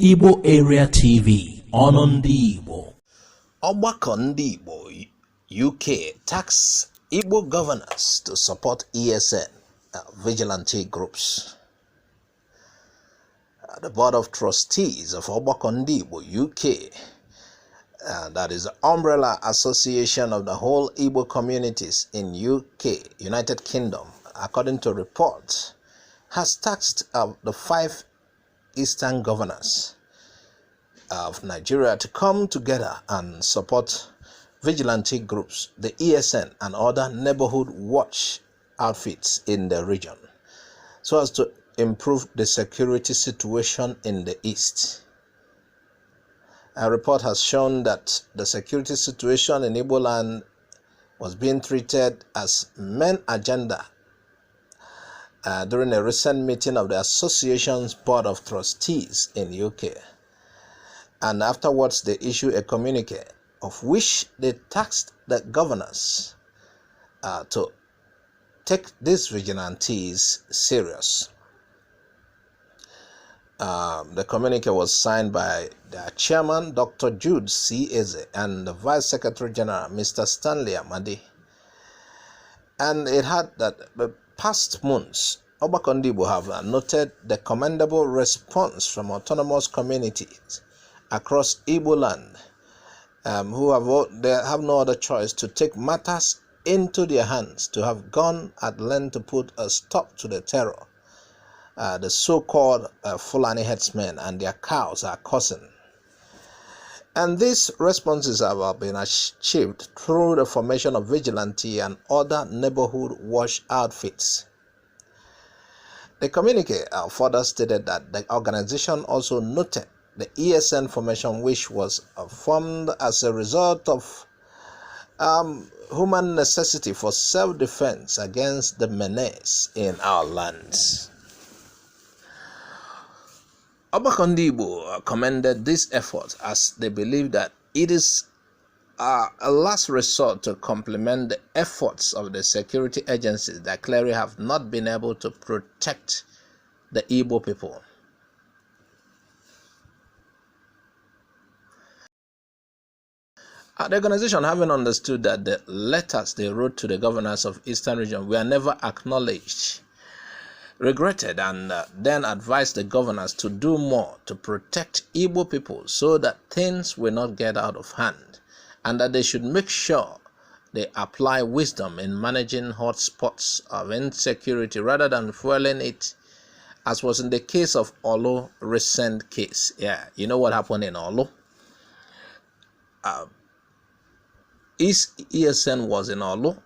Igbo Area TV on Ndigbo. Ogbako Ndigbo UK tax Igbo governors to support ESN vigilante groups. The Board of Trustees of Ogbako Ndigbo UK, that is the umbrella association of the whole Igbo communities in UK, United Kingdom, according to reports, has tasked the 5 Eastern governors of Nigeria to come together and support vigilante groups, the ESN and other neighborhood watch outfits in the region, so as to improve the security situation in the East. A report has shown that the security situation in Igbo land was being treated as main agenda during a recent meeting of the association's Board of Trustees in UK. And afterwards, they issued a communique of which they tasked the governors to take these vigilantes serious. The communique was signed by their chairman, Dr. Jude C. Eze, and the Vice Secretary General, Mr. Stanley Amadi. And it had that the past months, Ogbako Ndigbo have noted the commendable response from autonomous communities across Igbo land, they have no other choice to take matters into their hands, to have gone at length to put a stop to the terror the so-called Fulani headsmen and their cows are causing. And these responses have been achieved through the formation of vigilante and other neighborhood watch outfits. The communique further stated that the organization also noted the ESN formation, which was formed as a result of human necessity for self-defense against the menace in our lands. Ogbako Ndigbo commended this effort as they believe that it is a last resort to complement the efforts of the security agencies that clearly have not been able to protect the Igbo people. The organization, having understood that the letters they wrote to the governors of Eastern region were never acknowledged, regretted, and then advised the governors to do more to protect Igbo people so that things will not get out of hand, and that they should make sure they apply wisdom in managing hotspots of insecurity rather than fueling it, as was in the case of Olo recent case. Yeah, you know what happened in Olo? ESN was in Olo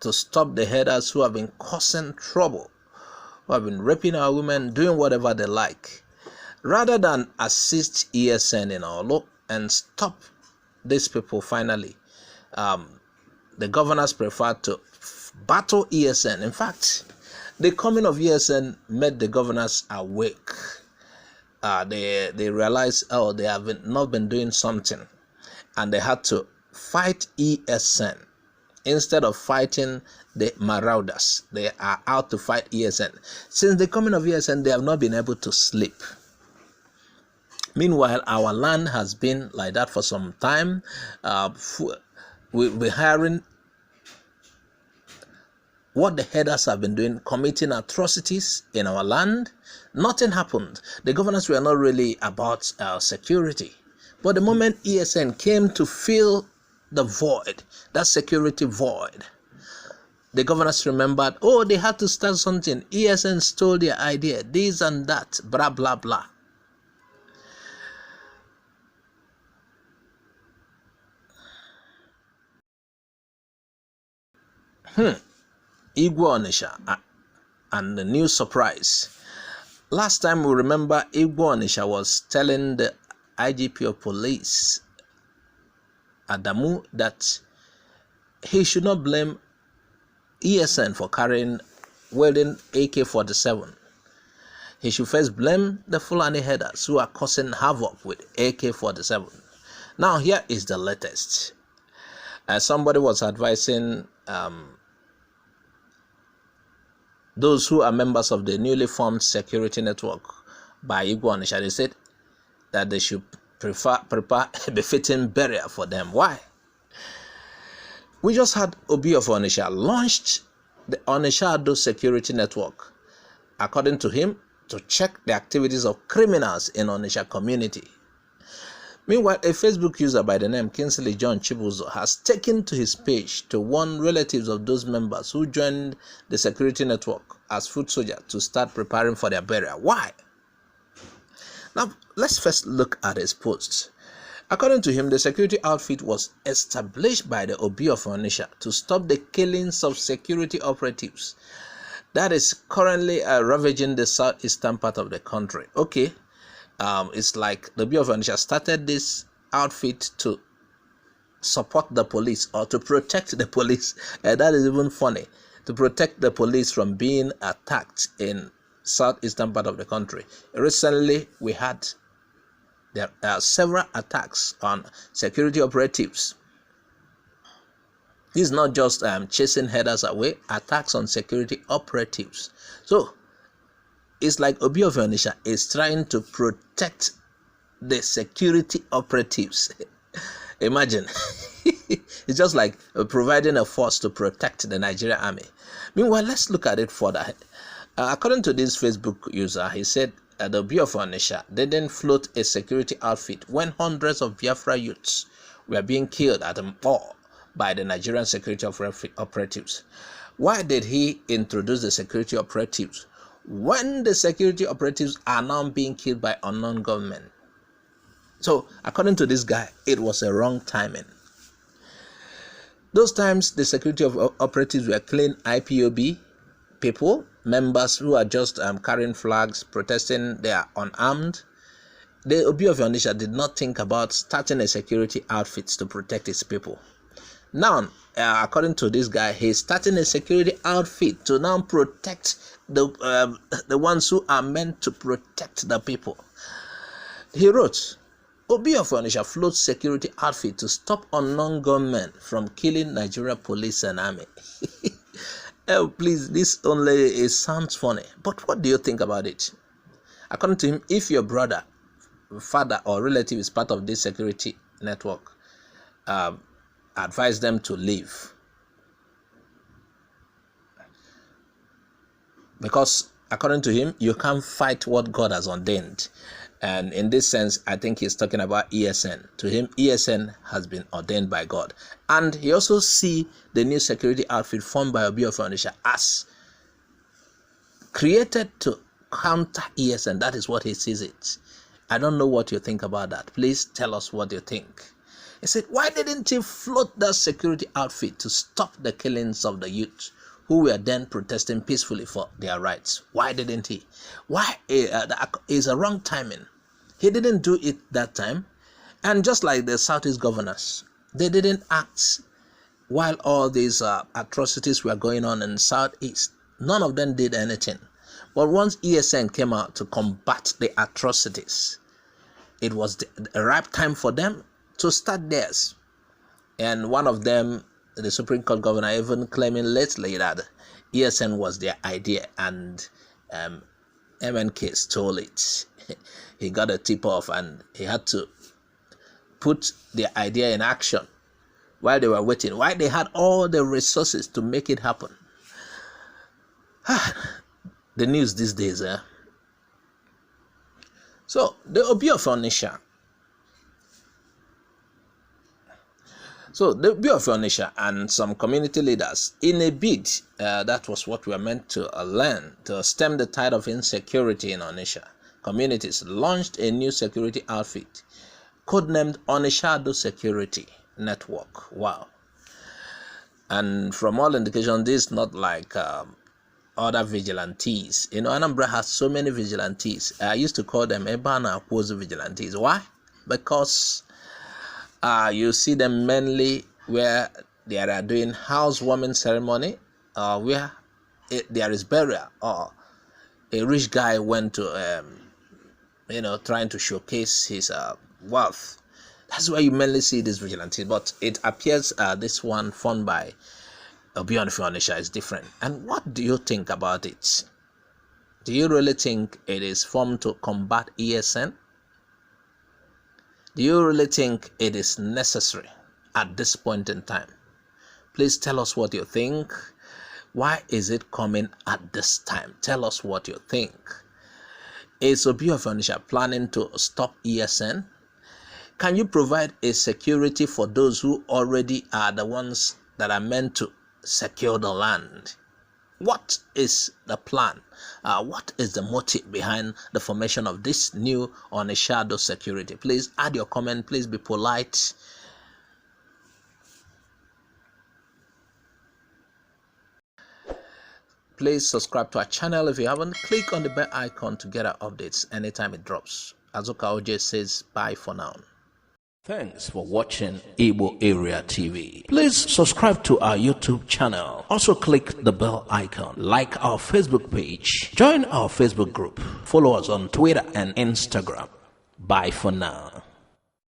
to stop the headers who have been causing trouble, who have been raping our women, doing whatever they like. Rather than assist ESN in Olo and stop these people finally, the governors preferred to battle ESN. In fact, the coming of ESN made the governors awake. They realized, oh, they have not been doing something, and they had to fight ESN instead of fighting the marauders. They are out to fight ESN. Since the coming of ESN, they have not been able to sleep. Meanwhile, our land has been like that for some time. We're hiring what the headers have been doing, committing atrocities in our land. Nothing happened. The governors were not really about security. But the moment ESN came to fill the void, that security void, the governors remembered, oh, they had to start something. ESN stole their idea, this and that, blah, blah, blah. Obi of Onitsha and the new surprise. Last time we remember, Obi of Onitsha was telling the IGP of police, Adamu, that he should not blame ESN for wielding AK-47. He should first blame the Fulani headers who are causing havoc with AK-47. Now here is the latest. Somebody was advising those who are members of the newly formed security network by Obi of Onitsha. They said that they should prepare a befitting burial for them. Why? We just had Obi of Onitsha launched the Onitsha security network, according to him, to check the activities of criminals in Onitsha community. Meanwhile, a Facebook user by the name Kingsley John Chibuzo has taken to his page to warn relatives of those members who joined the security network as foot soldiers to start preparing for their burial. Why? Now, let's first look at his posts. According to him, the security outfit was established by the Obi of Onitsha to stop the killings of security operatives that is currently ravaging the southeastern part of the country. Okay, it's like the Obi of Onitsha started this outfit to support the police or to protect the police. That is even funny, to protect the police from being attacked in southeastern part of the country. Recently, we had there are several attacks on security operatives. This is not just chasing headers away, attacks on security operatives. So it's like Obi of Onitsha is trying to protect the security operatives. Imagine. It's just like providing a force to protect the Nigerian army. Meanwhile, let's look at it further. According to this Facebook user, he said the Obi of Onitsha didn't float a security outfit when hundreds of Biafra youths were being killed at a mall by the Nigerian security operatives. Why did he introduce the security operatives when the security operatives are now being killed by unknown gunmen? So, according to this guy, it was a wrong timing. Those times, the security operatives were killing IPOB people, members who are just carrying flags, protesting, they are unarmed. The Obi of Onitsha did not think about starting a security outfit to protect his people. Now, according to this guy, he's starting a security outfit to now protect the ones who are meant to protect the people. He wrote, Obi of Onitsha floats security outfit to stop unknown gunmen from killing Nigeria police and army. Oh, please, this only sounds funny, but what do you think about it? According to him, if your brother, father, or relative is part of this security network, advise them to leave. Because according to him, you can't fight what God has ordained. And in this sense, I think he's talking about ESN. To him, ESN has been ordained by God. And he also see the new security outfit formed by Obi of Onitsha as created to counter ESN. That is what he sees it. I don't know what you think about that. Please tell us what you think. He said, why didn't he float that security outfit to stop the killings of the youth who were then protesting peacefully for their rights? Why didn't he? Why? It's a wrong timing. He didn't do it that time. And just like the Southeast governors, they didn't act while all these atrocities were going on in Southeast. None of them did anything. But once ESN came out to combat the atrocities, it was the ripe time for them to start theirs. And one of them, the Supreme Court governor, even claiming lately that ESN was their idea, and MNK stole it. He got a tip-off and he had to put the idea in action while they were waiting, while they had all the resources to make it happen. The news these days, So, the Obi of Onitsha. So, the Obi of Onitsha and some community leaders, in a bid, that was what we were meant to learn, to stem the tide of insecurity in Onitsha communities, launched a new security outfit, codenamed Onitsha Security Network. Wow. And from all indications, this is not like other vigilantes. You know, Anambra has so many vigilantes. I used to call them Ebana Akwozu vigilantes. Why? Because you see them mainly where they are doing housewarming ceremony, where there is burial, or a rich guy went to, trying to showcase his wealth. That's why you mainly see this vigilante. But it appears this one formed by Obi of Onitsha is different. And what do you think about it? Do you really think it is formed to combat ESN? Do you really think it is necessary at this point in time? Please tell us what you think. Why is it coming at this time? Tell us what you think. Is Obi of Onitsha planning to stop ESN? Can you provide a security for those who already are the ones that are meant to secure the land? What is the plan? What is the motive behind the formation of this new Onitsha security? Please add your comment. Please be polite. Please subscribe to our channel if you haven't. Click on the bell icon to get our updates anytime it drops. Azuka OJ says bye for now. Thanks for watching Igbo Area TV. Please subscribe to our YouTube channel. Also click the bell icon. Like our Facebook page. Join our Facebook group. Follow us on Twitter and Instagram. Bye for now.